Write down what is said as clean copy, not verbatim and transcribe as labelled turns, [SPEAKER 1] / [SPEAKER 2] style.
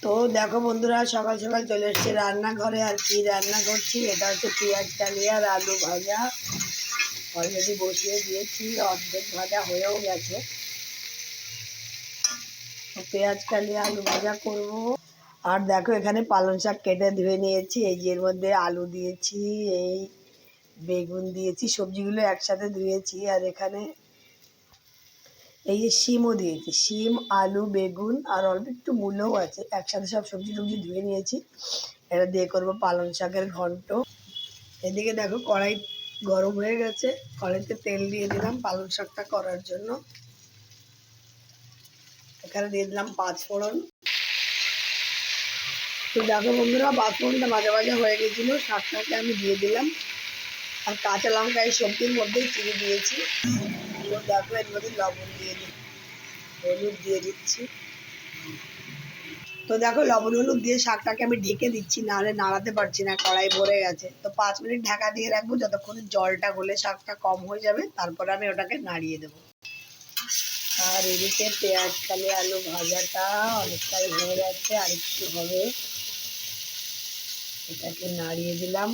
[SPEAKER 1] তো দেখো বন্ধুরা, সকাল সকাল চলে এসেছি রান্নাঘরে। আর কি রান্না করছি, এটা হচ্ছে পেঁয়াজ কালিয়া আর আলু ভাজা। অলরেডি বসিয়ে দিয়েছি, অর্ধেক ভাজা হয়েও গেছে। তো পেঁয়াজ কালিয়া আলু ভাজা করব। আর দেখো এখানে পালং শাক কেটে ধুয়ে নিয়েছি। এই যে এর মধ্যে আলু দিয়েছি, এই বেগুন দিয়েছি, সবজিগুলো একসাথে ধুয়েছি। আর এখানে এই যে শিমও দিয়েছি, শিম আলু বেগুন আর অল্প একটু মূলও আছে, একসাথে সব সবজি টবজি ধুয়ে নিয়েছি। এটা দিয়ে করবো পালং শাকের ঘন্ট। এদিকে দেখো কড়াই গরম হয়ে গেছে, কড়াইতে তেল দিয়ে দিলাম পালং শাকটা করার জন্য। এখানে দিয়ে দিলাম 5 ফোড়ন। তো দেখো বন্ধুরা, 5 ফোড়নটা ভাজা ভাজা হয়ে গেছিলো, শাকটাকে আমি দিয়ে দিলাম। আর কাঁচা লঙ্কা এই সবজির মধ্যেই চিড়ে দিয়েছি। তো দেখো এর মধ্যে লবণ দিয়ে দিই, হলুদ দিয়ে দিচ্ছি। তো দেখো লবণ হলুদ দিয়ে শাকটাকে আমি ঢেকে দিচ্ছি, নাহলে নাড়াতে পারছি না, কড়াই ভরে গেছে। তো 5 মিনিট ঢাকা দিয়ে রাখবো, যতক্ষণ জলটা গলে শাকটা কম হয়ে যাবে, তারপরে আমি ওটাকে নাড়িয়ে দেবো। আর এদিকে পেঁয়াজ কালিয়া আলু ভাজাটা অনেকটাই হয়ে যাচ্ছে, আর একটু হবে। এটাকে নাড়িয়ে দিলাম।